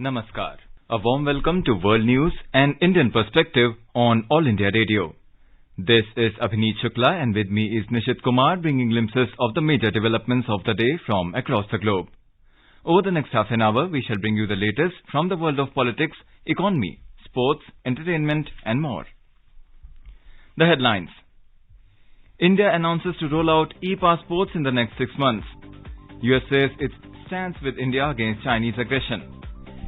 Namaskar. A warm welcome to World News and Indian Perspective on All India Radio. This is Abhineet Shukla and with me is Nishit Kumar bringing glimpses of the major developments of the day from across the globe. Over the next half an hour, we shall bring you the latest from the world of politics, economy, sports, entertainment and more. The headlines. India announces to roll out e-passports in the next 6 months. US says it stands with India against Chinese aggression.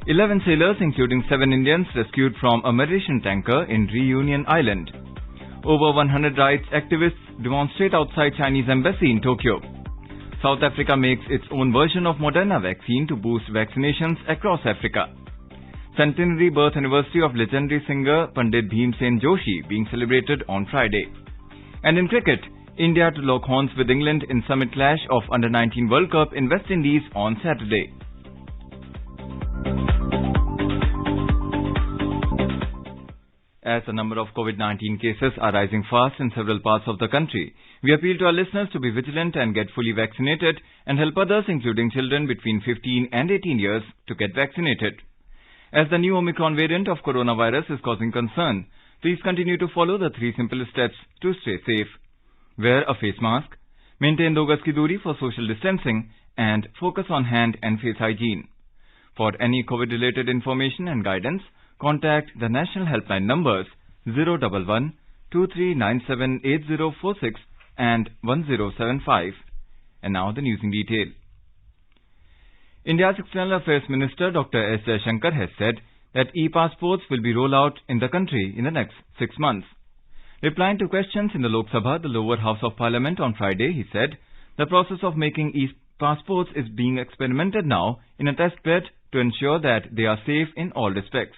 11 sailors, including 7 Indians, rescued from a Mauritian tanker in Reunion Island. Over 100 rights activists demonstrate outside Chinese embassy in Tokyo. South Africa makes its own version of Moderna vaccine to boost vaccinations across Africa. Centenary birth anniversary of legendary singer Pandit Bhimsen Joshi being celebrated on Friday. And in cricket, India to lock horns with England in summit clash of Under-19 World Cup in West Indies on Saturday. As the number of COVID-19 cases are rising fast in several parts of the country, we appeal to our listeners to be vigilant and get fully vaccinated and help others, including children between 15 and 18 years, to get vaccinated. As the new Omicron variant of coronavirus is causing concern, please continue to follow the 3 simple steps to stay safe. Wear a face mask, maintain 2 gaz ki duri for social distancing, and focus on hand and face hygiene. For any COVID-related information and guidance, contact the national helpline numbers 011 2397 8046 and 1075. And now the news in detail. India's External Affairs Minister Dr. S. Jaishankar has said that e-passports will be rolled out in the country in the next 6 months. Replying to questions in the Lok Sabha, the lower house of parliament on Friday, he said the process of making e-passports is being experimented now in a test bed to ensure that they are safe in all respects.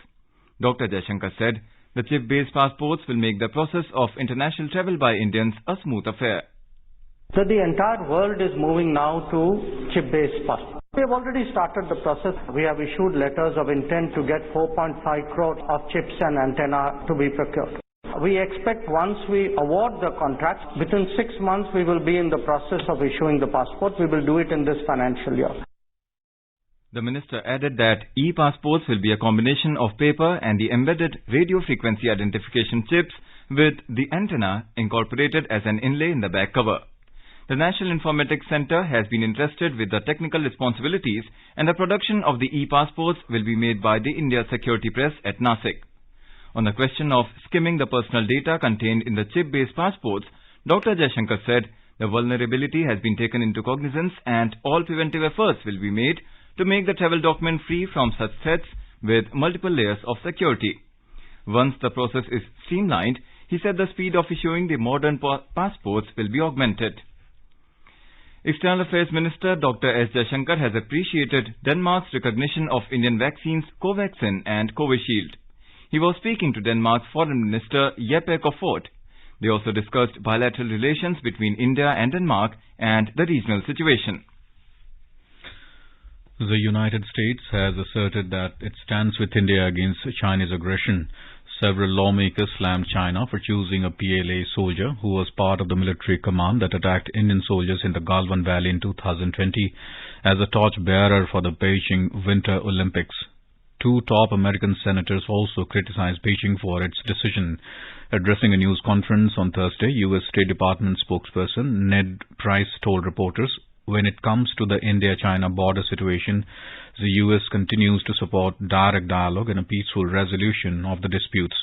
Dr. Jaishankar said the chip-based passports will make the process of international travel by Indians a smooth affair. So the entire world is moving now to chip-based passports. We have already started the process. We have issued letters of intent to get 4.5 crore of chips and antenna to be procured. We expect once we award the contracts, within 6 months we will be in the process of issuing the passport. We will do it in this financial year. The minister added that e-passports will be a combination of paper and the embedded radio frequency identification chips with the antenna incorporated as an inlay in the back cover. The National Informatics Center has been entrusted with the technical responsibilities and the production of the e-passports will be made by the India Security Press at Nasik. On the question of skimming the personal data contained in the chip-based passports, Dr. Jaishankar said the vulnerability has been taken into cognizance and all preventive efforts will be made to make the travel document free from such threats with multiple layers of security. Once the process is streamlined, he said the speed of issuing the modern passports will be augmented. External Affairs Minister Dr. S. Jaishankar has appreciated Denmark's recognition of Indian vaccines Covaxin and Covishield. He was speaking to Denmark's Foreign Minister Jeppe Kofod. They also discussed bilateral relations between India and Denmark and the regional situation. The United States has asserted that it stands with India against Chinese aggression. Several lawmakers slammed China for choosing a PLA soldier who was part of the military command that attacked Indian soldiers in the Galwan Valley in 2020 as a torchbearer for the Beijing Winter Olympics. 2 top American senators also criticized Beijing for its decision. Addressing a news conference on Thursday, U.S. State Department spokesperson Ned Price told reporters, when it comes to the India-China border situation, the U.S. continues to support direct dialogue and a peaceful resolution of the disputes.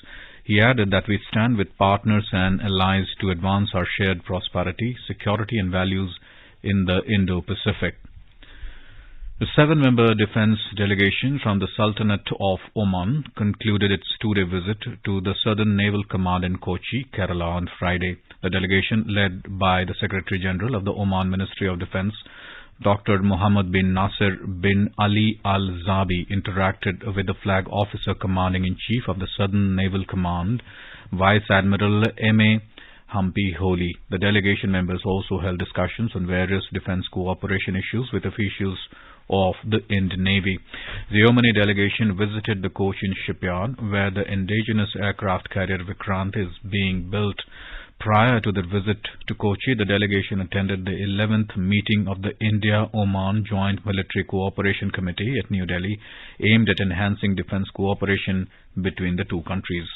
He added that we stand with partners and allies to advance our shared prosperity, security and values in the Indo-Pacific. The 7-member defense delegation from the Sultanate of Oman concluded its 2-day visit to the Southern Naval Command in Kochi, Kerala on Friday. The delegation, led by the Secretary General of the Oman Ministry of Defense, Dr. Mohammed bin Nasser bin Ali Al Zabi, interacted with the Flag Officer Commanding-in-Chief of the Southern Naval Command, Vice Admiral M.A. Hampi Holi. The delegation members also held discussions on various defense cooperation issues with officials of the Indian Navy. The Omani delegation visited the Cochin shipyard where the indigenous aircraft carrier Vikrant is being built. Prior to their visit to Kochi, the delegation attended the 11th meeting of the India-Oman Joint Military Cooperation Committee at New Delhi, aimed at enhancing defence cooperation between the two countries.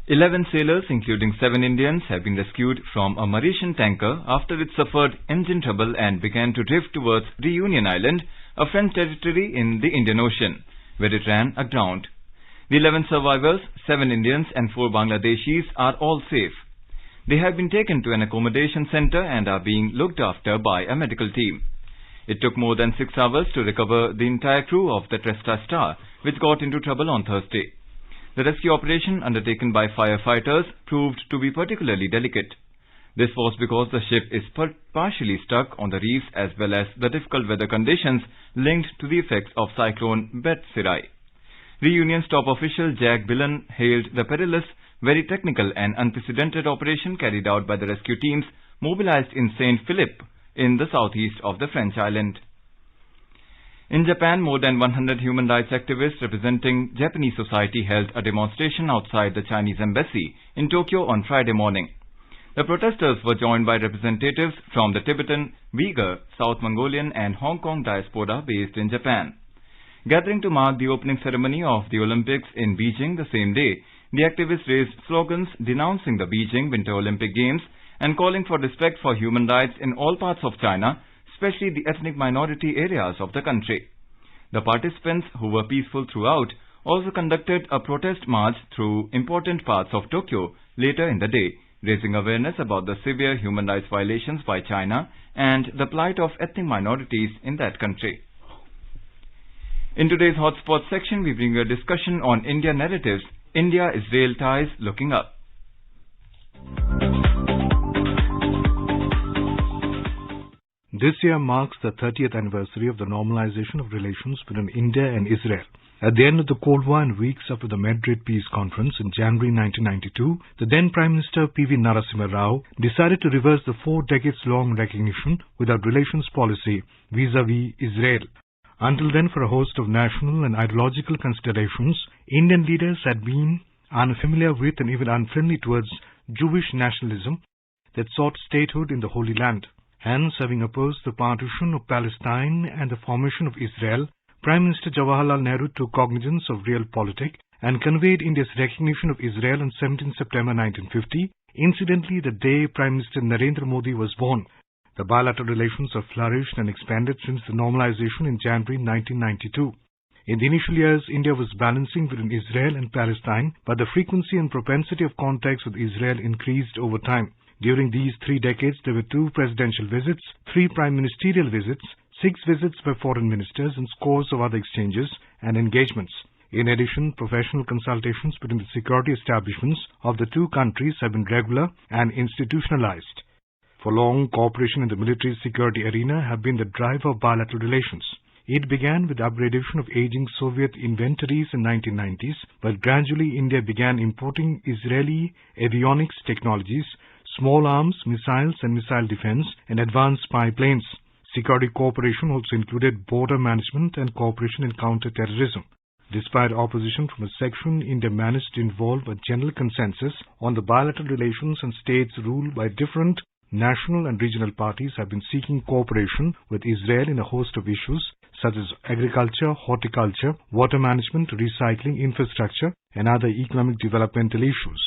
11 sailors, including 7 Indians, have been rescued from a Mauritian tanker after it suffered engine trouble and began to drift towards Reunion Island, a French territory in the Indian Ocean, where it ran aground. The 11 survivors, 7 Indians and 4 Bangladeshis, are all safe. They have been taken to an accommodation center and are being looked after by a medical team. It took more than 6 hours to recover the entire crew of the Tresta Star, which got into trouble on Thursday. The rescue operation undertaken by firefighters proved to be particularly delicate. This was because the ship is partially stuck on the reefs as well as the difficult weather conditions linked to the effects of cyclone Betsirai. Reunion's top official Jack Billen hailed the perilous, very technical and unprecedented operation carried out by the rescue teams mobilized in St. Philip in the southeast of the French island. In Japan, more than 100 human rights activists representing Japanese society held a demonstration outside the Chinese embassy in Tokyo on Friday morning. The protesters were joined by representatives from the Tibetan, Uyghur, South Mongolian and Hong Kong diaspora based in Japan. Gathering to mark the opening ceremony of the Olympics in Beijing the same day, the activists raised slogans denouncing the Beijing Winter Olympic Games and calling for respect for human rights in all parts of China, especially the ethnic minority areas of the country. The participants, who were peaceful throughout, also conducted a protest march through important parts of Tokyo later in the day, raising awareness about the severe human rights violations by China and the plight of ethnic minorities in that country. In today's Hotspot section, we bring you a discussion on India narratives, India-Israel ties looking up. This year marks the 30th anniversary of the normalization of relations between India and Israel. At the end of the Cold War and weeks after the Madrid Peace Conference in January 1992, the then Prime Minister P.V. Narasimha Rao decided to reverse the 4 decades-long recognition without relations policy vis-à-vis Israel. Until then, for a host of national and ideological considerations, Indian leaders had been unfamiliar with and even unfriendly towards Jewish nationalism that sought statehood in the Holy Land. Hence, having opposed the partition of Palestine and the formation of Israel, Prime Minister Jawaharlal Nehru took cognizance of realpolitik and conveyed India's recognition of Israel on 17 September 1950, incidentally the day Prime Minister Narendra Modi was born. The bilateral relations have flourished and expanded since the normalization in January 1992. In the initial years, India was balancing between Israel and Palestine, but the frequency and propensity of contacts with Israel increased over time. During these 3 decades, there were 2 presidential visits, 3 prime ministerial visits, 6 visits by foreign ministers, and scores of other exchanges and engagements. In addition, professional consultations between the security establishments of the 2 countries have been regular and institutionalized. For long, cooperation in the military security arena have been the driver of bilateral relations. It began with upgradation of aging Soviet inventories in 1990s, but gradually India began importing Israeli avionics technologies, small arms, missiles and missile defense, and advanced spy planes. Security cooperation also included border management and cooperation in counter-terrorism. Despite opposition from a section, India managed to involve a general consensus on the bilateral relations, and states ruled by different national and regional parties have been seeking cooperation with Israel in a host of issues such as agriculture, horticulture, water management, recycling, infrastructure, and other economic developmental issues.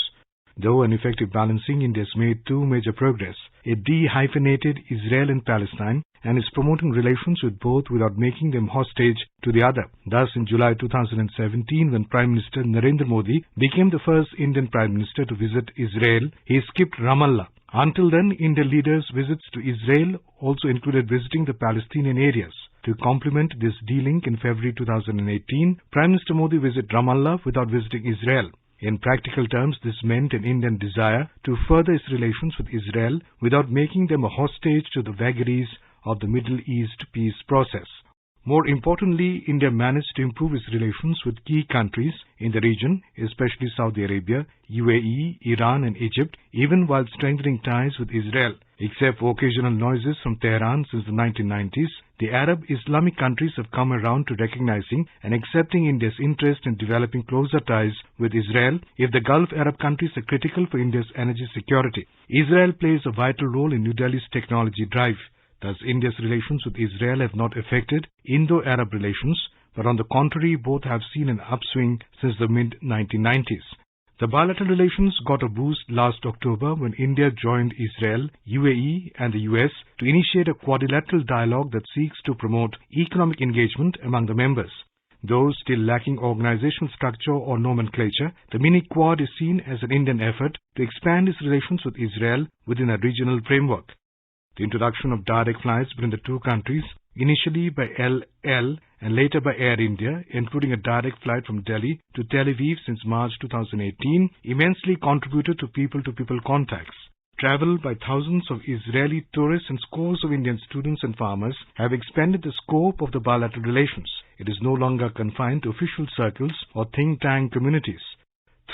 Though an effective balancing, India has made 2 major progress. It de-hyphenated Israel and Palestine and is promoting relations with both without making them hostage to the other. Thus, in July 2017, when Prime Minister Narendra Modi became the first Indian Prime Minister to visit Israel, he skipped Ramallah. Until then, Indian leaders' visits to Israel also included visiting the Palestinian areas. To complement this de-link, in February 2018, Prime Minister Modi visited Ramallah without visiting Israel. In practical terms, this meant an Indian desire to further its relations with Israel without making them a hostage to the vagaries of the Middle East peace process. More importantly, India managed to improve its relations with key countries in the region, especially Saudi Arabia, UAE, Iran and Egypt, even while strengthening ties with Israel. Except for occasional noises from Tehran since the 1990s, the Arab Islamic countries have come around to recognizing and accepting India's interest in developing closer ties with Israel if the Gulf Arab countries are critical for India's energy security. Israel plays a vital role in New Delhi's technology drive. Thus, India's relations with Israel have not affected Indo-Arab relations, but on the contrary, both have seen an upswing since the mid-1990s. The bilateral relations got a boost last October when India joined Israel, UAE and the US to initiate a quadrilateral dialogue that seeks to promote economic engagement among the members. Though still lacking organizational structure or nomenclature, the mini-quad is seen as an Indian effort to expand its relations with Israel within a regional framework. The introduction of direct flights between the two countries, initially by LL and later by Air India, including a direct flight from Delhi to Tel Aviv since March 2018, immensely contributed to people-to-people contacts. Travel by thousands of Israeli tourists and scores of Indian students and farmers have expanded the scope of the bilateral relations. It is no longer confined to official circles or think tank communities.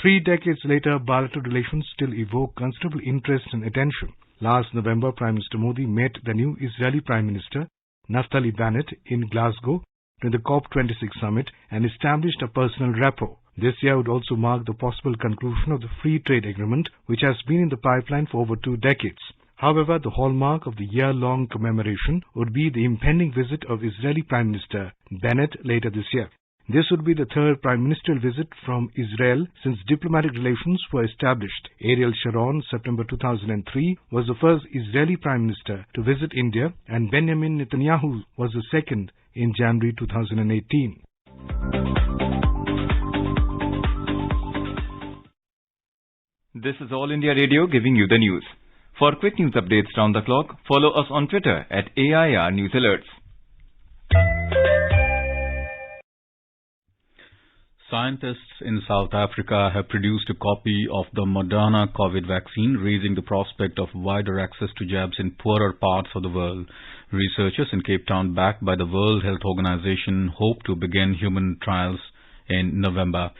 3 decades later, bilateral relations still evoke considerable interest and attention. Last November, Prime Minister Modi met the new Israeli Prime Minister, Naftali Bennett, in Glasgow during the COP26 summit and established a personal rapport. This year would also mark the possible conclusion of the free trade agreement, which has been in the pipeline for over 2 decades. However, the hallmark of the year-long commemoration would be the impending visit of Israeli Prime Minister Bennett later this year. This would be the third prime ministerial visit from Israel since diplomatic relations were established. Ariel Sharon, September 2003, was the first Israeli prime minister to visit India, and Benjamin Netanyahu was the second in January 2018. This is All India Radio giving you the news. For quick news updates round the clock, follow us on Twitter at AIR News Alerts. Scientists in South Africa have produced a copy of the Moderna COVID vaccine, raising the prospect of wider access to jabs in poorer parts of the world. Researchers in Cape Town, backed by the World Health Organization, hope to begin human trials in November.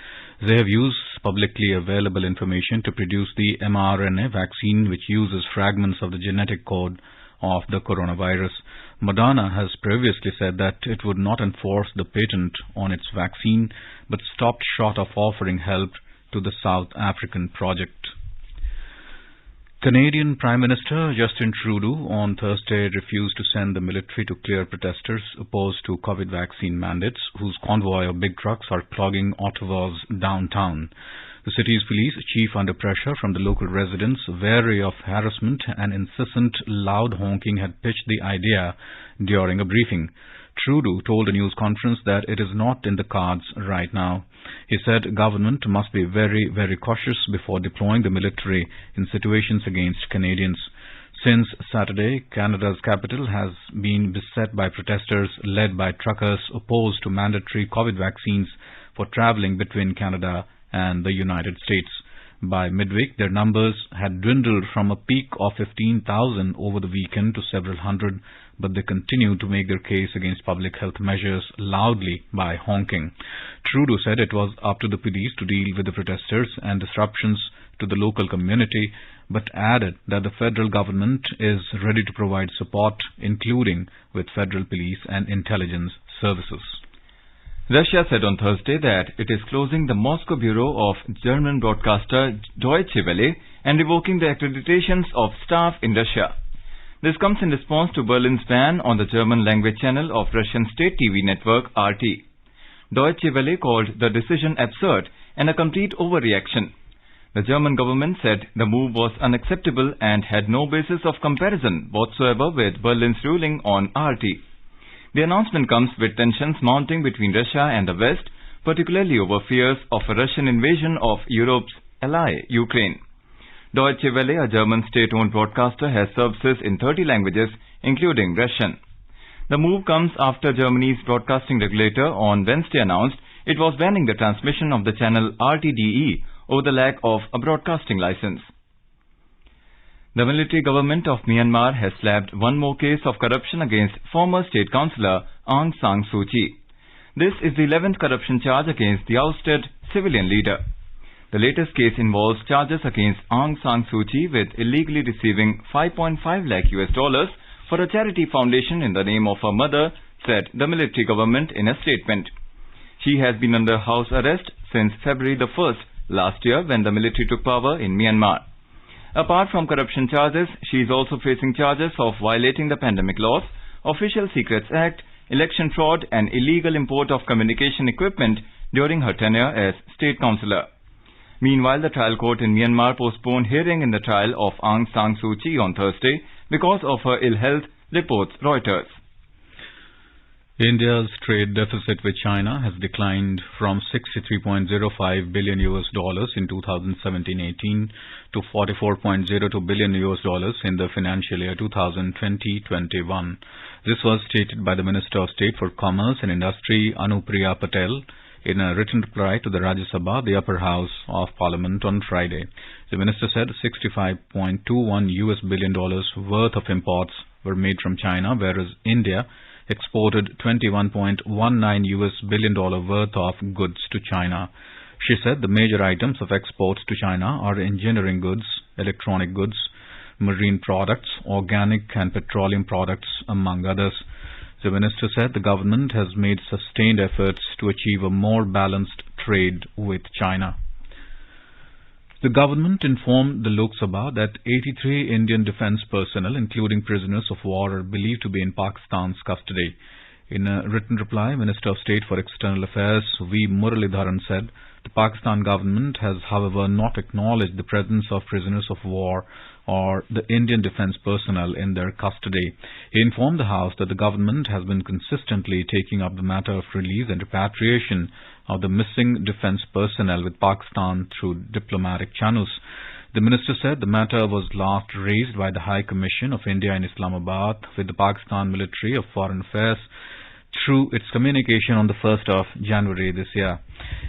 They have used publicly available information to produce the mRNA vaccine, which uses fragments of the genetic code of the coronavirus. Moderna has previously said that it would not enforce the patent on its vaccine, but stopped short of offering help to the South African project. Canadian Prime Minister Justin Trudeau on Thursday refused to send the military to clear protesters opposed to COVID vaccine mandates, whose convoy of big trucks are clogging Ottawa's downtown. The city's police chief, under pressure from the local residents, wary of harassment and incessant loud honking, had pitched the idea during a briefing. Trudeau told a news conference that it is not in the cards right now. He said government must be very, very cautious before deploying the military in situations against Canadians. Since Saturday, Canada's capital has been beset by protesters led by truckers opposed to mandatory COVID vaccines for travelling between Canada and the United States. By midweek, their numbers had dwindled from a peak of 15,000 over the weekend to several hundred, but they continue to make their case against public health measures loudly by honking. Trudeau said it was up to the police to deal with the protesters and disruptions to the local community, but added that the federal government is ready to provide support, including with federal police and intelligence services. Russia said on Thursday that it is closing the Moscow bureau of German broadcaster Deutsche Welle and revoking the accreditations of staff in Russia. This comes in response to Berlin's ban on the German language channel of Russian state TV network RT. Deutsche Welle called the decision absurd and a complete overreaction. The German government said the move was unacceptable and had no basis of comparison whatsoever with Berlin's ruling on RT. The announcement comes with tensions mounting between Russia and the West, particularly over fears of a Russian invasion of Europe's ally, Ukraine. Deutsche Welle, a German state-owned broadcaster, has services in 30 languages, including Russian. The move comes after Germany's broadcasting regulator on Wednesday announced it was banning the transmission of the channel RTDE over the lack of a broadcasting license. The military government of Myanmar has slapped one more case of corruption against former state councillor Aung San Suu Kyi. This is the 11th corruption charge against the ousted civilian leader. The latest case involves charges against Aung San Suu Kyi with illegally receiving $5.5 lakh for a charity foundation in the name of her mother, said the military government in a statement. She has been under house arrest since February the 1st last year when the military took power in Myanmar. Apart from corruption charges, she is also facing charges of violating the pandemic laws, Official Secrets Act, election fraud and illegal import of communication equipment during her tenure as state councillor. Meanwhile, the trial court in Myanmar postponed hearing in the trial of Aung San Suu Kyi on Thursday because of her ill health, reports Reuters. India's trade deficit with China has declined from $63.05 billion in 2017-18 to $44.02 billion in the financial year 2020-21. This was stated by the Minister of State for Commerce and Industry, Anupriya Patel, in a written reply to the Rajya Sabha, the upper house of Parliament, on Friday. The minister said $65.21 billion worth of imports were made from China, whereas India exported $21.19 billion worth of goods to China. She said the major items of exports to China are engineering goods, electronic goods, marine products, organic and petroleum products, among others. The minister said the government has made sustained efforts to achieve a more balanced trade with China. The government informed the Lok Sabha that 83 Indian defence personnel, including prisoners of war, are believed to be in Pakistan's custody. In a written reply, Minister of State for External Affairs V. Muralidharan said the Pakistan government has, however, not acknowledged the presence of prisoners of war or the Indian defence personnel in their custody. He informed the House that the government has been consistently taking up the matter of release and repatriation of the missing defence personnel with Pakistan through diplomatic channels. The minister said the matter was last raised by the High Commission of India in Islamabad with the Pakistan Ministry of Foreign Affairs through its communication on the 1st of January this year.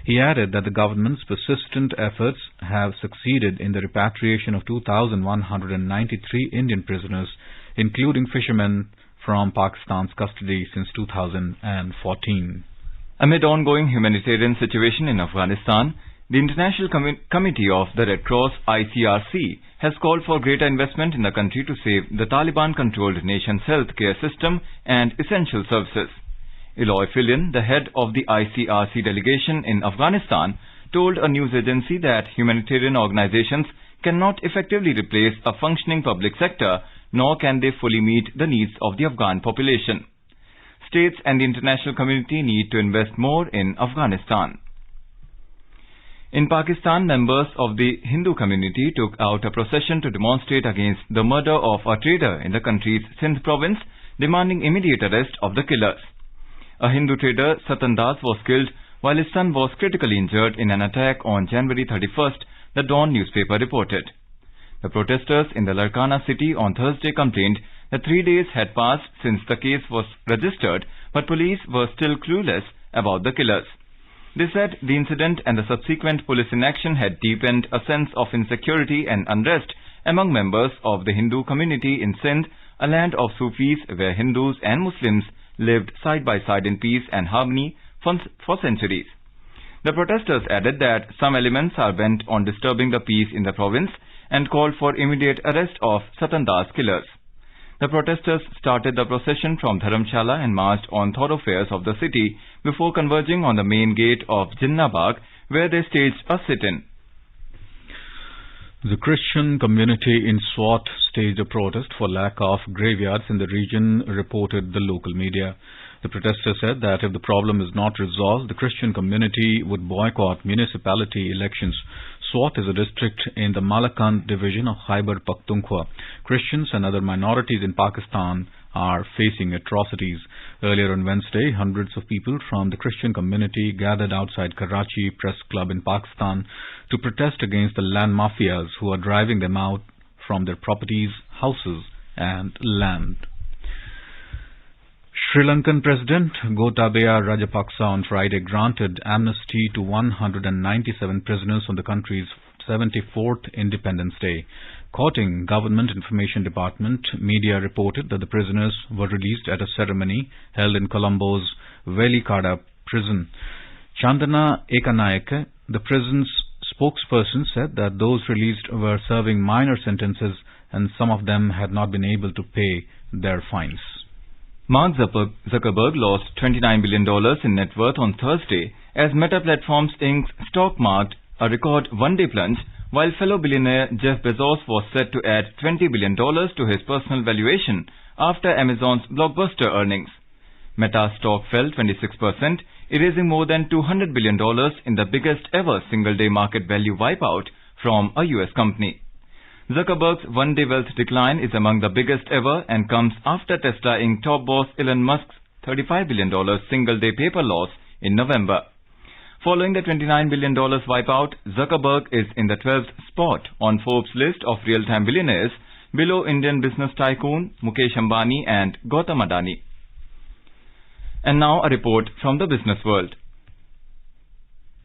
He added that the government's persistent efforts have succeeded in the repatriation of 2,193 Indian prisoners, including fishermen, from Pakistan's custody since 2014. Amid ongoing humanitarian situation in Afghanistan, the International Committee of the Red Cross ICRC has called for greater investment in the country to save the Taliban-controlled nation's healthcare system and essential services. Eloy Fillion, the head of the ICRC delegation in Afghanistan, told a news agency that humanitarian organizations cannot effectively replace a functioning public sector, nor can they fully meet the needs of the Afghan population. States and the international community need to invest more in Afghanistan. In Pakistan, members of the Hindu community took out a procession to demonstrate against the murder of a trader in the country's Sindh province, demanding immediate arrest of the killers. A Hindu trader, Satan Das, was killed while his son was critically injured in an attack on January 31st, the Dawn newspaper reported. The protesters in the Larkana city on Thursday complained that 3 days had passed since the case was registered, but police were still clueless about the killers. They said the incident and the subsequent police inaction had deepened a sense of insecurity and unrest among members of the Hindu community in Sindh, a land of Sufis where Hindus and Muslims lived side by side in peace and harmony for centuries. The protesters added that some elements are bent on disturbing the peace in the province and called for immediate arrest of Satan Das killers. The protesters started the procession from Dharamshala and marched on thoroughfares of the city before converging on the main gate of Jinnah Bagh, where they staged a sit-in. The Christian community in Swat staged a protest for lack of graveyards in the region, reported the local media. The protesters said that if the problem is not resolved, the Christian community would boycott municipality elections. Swat is a district in the Malakand division of Khyber Pakhtunkhwa. Christians and other minorities in Pakistan are facing atrocities. Earlier on Wednesday, hundreds of people from the Christian community gathered outside Karachi Press Club in Pakistan to protest against the land mafias who are driving them out from their properties, houses and land. Sri Lankan President Gotabaya Rajapaksa on Friday granted amnesty to 197 prisoners on the country's 74th Independence Day. Quoting Government Information Department, media reported that the prisoners were released at a ceremony held in Colombo's Velikada prison. Chandana Ekanaike, the prison's spokesperson said that those released were serving minor sentences and some of them had not been able to pay their fines. Mark Zuckerberg lost $29 billion in net worth on Thursday as Meta Platforms Inc.'s stock marked a record one-day plunge, while fellow billionaire Jeff Bezos was set to add $20 billion to his personal valuation after Amazon's blockbuster earnings. Meta stock fell 26%, erasing more than $200 billion in the biggest ever single-day market value wipeout from a US company. Zuckerberg's one-day wealth decline is among the biggest ever and comes after Tesla Inc. top boss Elon Musk's $35 billion single-day paper loss in November. Following the $29 billion wipeout, Zuckerberg is in the 12th spot on Forbes' list of real-time billionaires, below Indian business tycoon Mukesh Ambani and Gautam Adani. And now a report from the business world.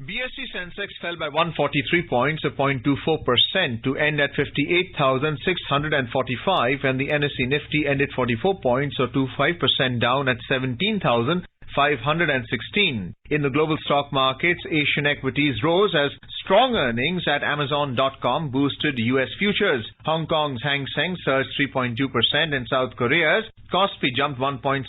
BSE Sensex fell by 143 points, or 0.24%, to end at 58,645, and the NSE Nifty ended 44 points, or 25% down at 17,516. In the global stock markets, Asian equities rose as strong earnings at Amazon.com boosted U.S. futures. Hong Kong's Hang Seng surged 3.2% and South Korea's Kospi jumped 1.6%.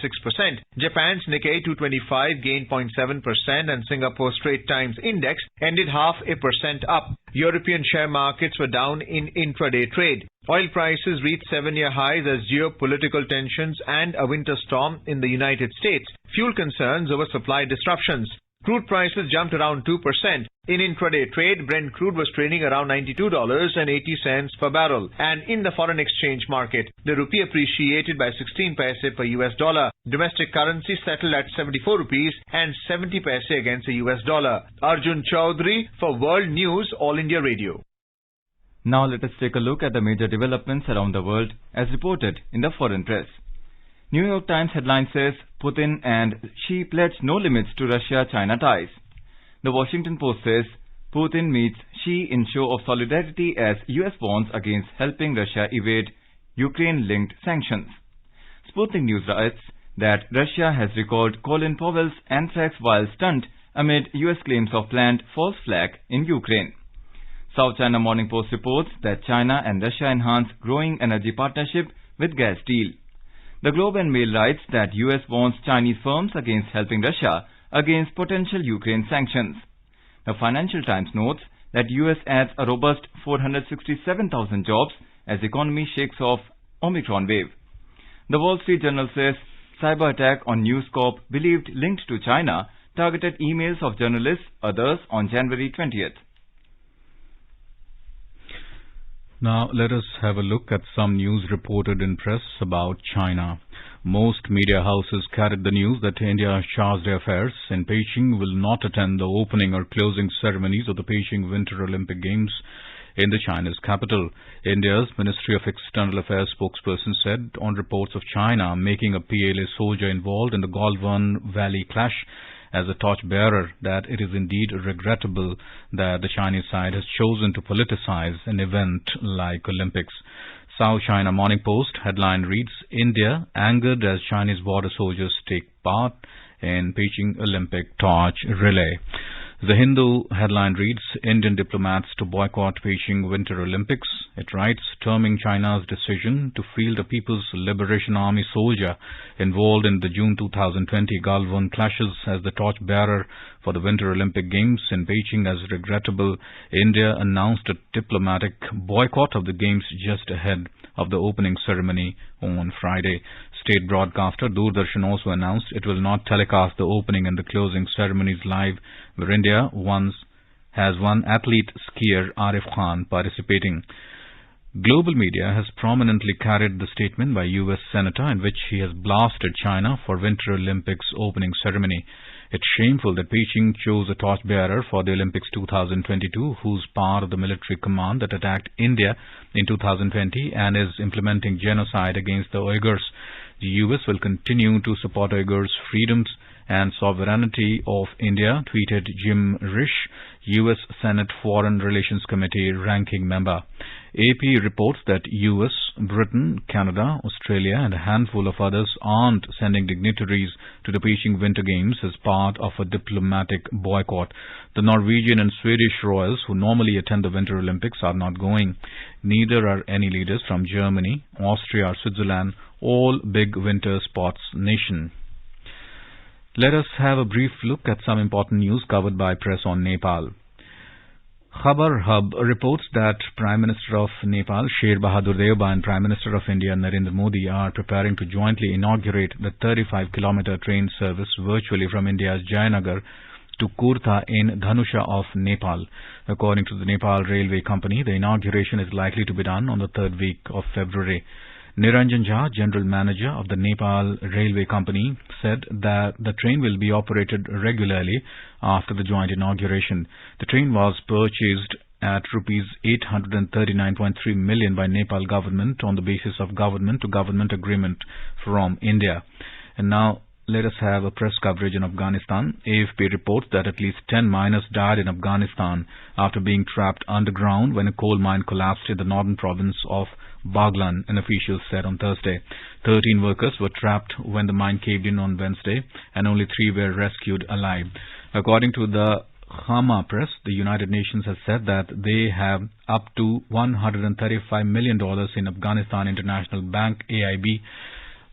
Japan's Nikkei 225 gained 0.7% and Singapore Straits Times Index ended 0.5% up. European share markets were down in intraday trade. Oil prices reached 7-year highs as geopolitical tensions and a winter storm in the United States fuel concerns over supply disruptions. Crude prices jumped around 2%. In intraday trade, Brent crude was trading around $92.80 per barrel. And in the foreign exchange market, the rupee appreciated by 16 paise per US dollar. Domestic currency settled at 74 rupees and 70 paise against the US dollar. Arjun Chaudhary for World News, All India Radio. Now let us take a look at the major developments around the world as reported in the foreign press. New York Times headline says Putin and Xi pledge no limits to Russia-China ties. The Washington Post says Putin meets Xi in show of solidarity as US warns against helping Russia evade Ukraine-linked sanctions. Sputnik News writes that Russia has recalled Colin Powell's anthrax vial stunt amid US claims of planned false flag in Ukraine. South China Morning Post reports that China and Russia enhance growing energy partnership with gas deal. The Globe and Mail writes that US warns Chinese firms against helping Russia against potential Ukraine sanctions. The Financial Times notes that US adds a robust 467,000 jobs as economy shakes off Omicron wave. The Wall Street Journal says cyber attack on News Corp believed linked to China targeted emails of journalists, others on January 20th. Now let us have a look at some news reported in press about China. Most media houses carried the news that India's charge d'affaires in Beijing will not attend the opening or closing ceremonies of the Beijing Winter Olympic Games in the China's capital. India's Ministry of External Affairs spokesperson said on reports of China making a PLA soldier involved in the Galwan Valley clash as a torchbearer that it is indeed regrettable that the Chinese side has chosen to politicize an event like Olympics. South China Morning Post headline reads, India angered as Chinese border soldiers take part in Beijing Olympic torch relay. The Hindu headline reads, Indian diplomats to boycott Beijing Winter Olympics. It writes, terming China's decision to field a People's Liberation Army soldier involved in the June 2020 Galwan clashes as the torchbearer for the Winter Olympic Games in Beijing as regrettable. India announced a diplomatic boycott of the Games just ahead of the opening ceremony on Friday. State broadcaster Doordarshan also announced it will not telecast the opening and the closing ceremonies live, where India has one athlete skier Arif Khan participating. Global media has prominently carried the statement by US Senator in which he has blasted China for Winter Olympics opening ceremony. It's shameful that Beijing chose a torchbearer for the Olympics 2022 who's part of the military command that attacked India in 2020 and is implementing genocide against the Uyghurs. The US will continue to support Uyghurs' freedoms and sovereignty of India, tweeted Jim Risch, US Senate Foreign Relations Committee ranking member. AP reports that US, Britain, Canada, Australia and a handful of others aren't sending dignitaries to the Beijing Winter Games as part of a diplomatic boycott. The Norwegian and Swedish royals, who normally attend the Winter Olympics, are not going. Neither are any leaders from Germany, Austria or Switzerland, all big winter sports nation. Let us have a brief look at some important news covered by press on Nepal. Khabar Hub reports that Prime Minister of Nepal, Sher Bahadur Deuba, and Prime Minister of India, Narendra Modi, are preparing to jointly inaugurate the 35-kilometer train service virtually from India's Jayanagar to Kurtha in Dhanusha of Nepal. According to the Nepal Railway Company, the inauguration is likely to be done on the third week of February. Niranjan Jha, General Manager of the Nepal Railway Company, said that the train will be operated regularly after the joint inauguration. The train was purchased at rupees 839.3 million by Nepal government on the basis of government-to-government agreement from India. And now let us have a press coverage in Afghanistan. AFP reports that at least 10 miners died in Afghanistan after being trapped underground when a coal mine collapsed in the northern province of Baghlan, an official said on Thursday. 13 workers were trapped when the mine caved in on Wednesday, and only 3 were rescued alive. According to the Khama press, the United Nations has said that they have up to $135 million in Afghanistan International Bank AIB,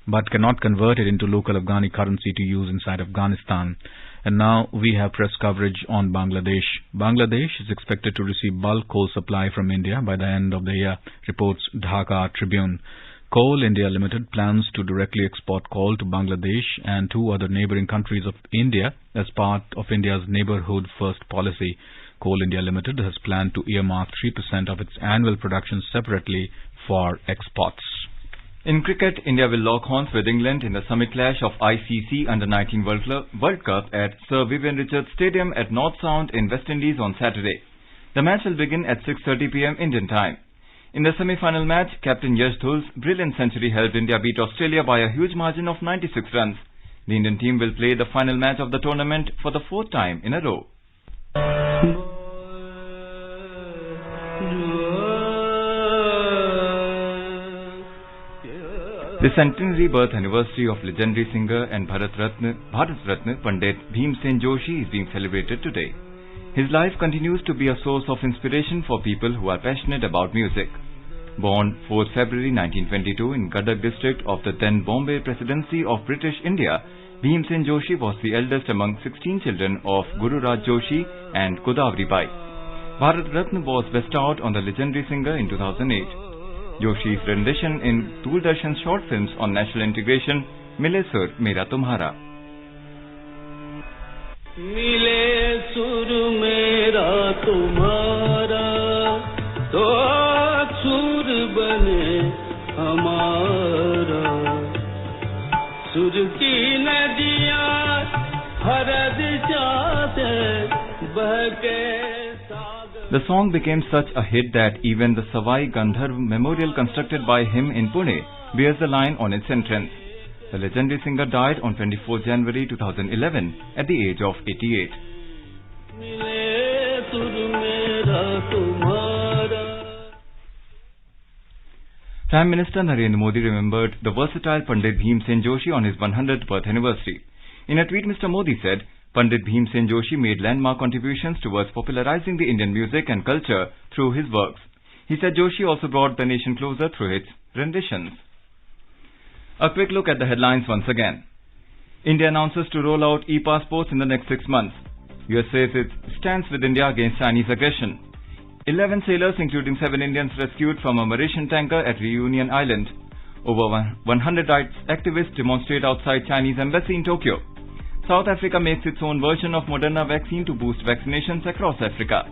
but cannot convert it into local Afghani currency to use inside Afghanistan. And now we have press coverage on Bangladesh. Bangladesh is expected to receive bulk coal supply from India by the end of the year, reports Dhaka Tribune. Coal India Limited plans to directly export coal to Bangladesh and 2 other neighbouring countries of India as part of India's Neighbourhood First policy. Coal India Limited has planned to earmark 3% of its annual production separately for exports. In cricket, India will lock horns with England in the summit clash of ICC Under-19 World Cup at Sir Vivian Richards Stadium at North Sound in West Indies on Saturday. The match will begin at 6:30 p.m. Indian time. In the semi-final match, Captain Yash Dhul's brilliant century helped India beat Australia by a huge margin of 96 runs. The Indian team will play the final match of the tournament for the 4th time in a row. The centenary birth anniversary of legendary singer and Bharat Ratna Pandit Bhimsen Joshi is being celebrated today. His life continues to be a source of inspiration for people who are passionate about music. Born 4th February 1922 in Gadag district of the then Bombay Presidency of British India, Bhimsen Joshi was the eldest among 16 children of Guru Raj Joshi and Godavari Bai. Bharat Ratna was bestowed on the legendary singer in 2008. Joshi's rendition in Doordarshan's short films on national integration, Mile Sur Mera Tumhara. Mile sur mera tumhara, to sur bane hamara. Sur ki nadiyan harad jaate bahke. The song became such a hit that even the Savai Gandharv Memorial constructed by him in Pune bears the line on its entrance. The legendary singer died on 24 January 2011 at the age of 88. Prime Minister Narendra Modi remembered the versatile Pandit Bhimsen Joshi on his 100th birth anniversary. In a tweet, Mr. Modi said, Pandit Bhimsen Joshi made landmark contributions towards popularizing the Indian music and culture through his works. He said Joshi also brought the nation closer through its renditions. A quick look at the headlines once again. India announces to roll out e-passports in the next 6 months. US says it stands with India against Chinese aggression. 11 sailors, including 7 Indians, rescued from a Mauritian tanker at Reunion Island. Over 100 rights activists demonstrate outside Chinese embassy in Tokyo. South Africa makes its own version of Moderna vaccine to boost vaccinations across Africa.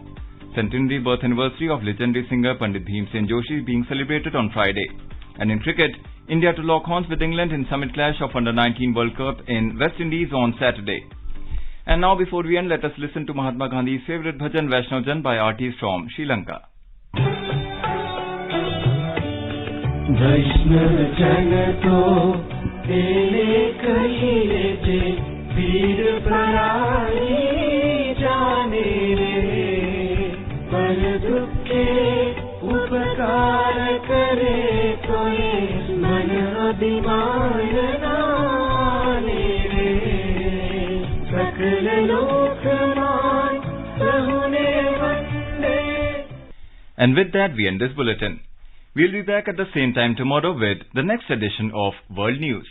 Centenary birth anniversary of legendary singer Pandit Bhimsen Joshi being celebrated on Friday. And in cricket, India to lock horns with England in summit clash of Under-19 World Cup in West Indies on Saturday. And now before we end, let us listen to Mahatma Gandhi's favourite bhajan Vaishnav Jan by artists from Sri Lanka. Vaishnav Jan to तेने कहिले जे पीर पराई जाने रे पर दुखे उपकार करे कोई मन अभिमान नाने रे सकल लोकमान सहुने वंदे. And with that we end this bulletin. We'll be back at the same time tomorrow with the next edition of World News.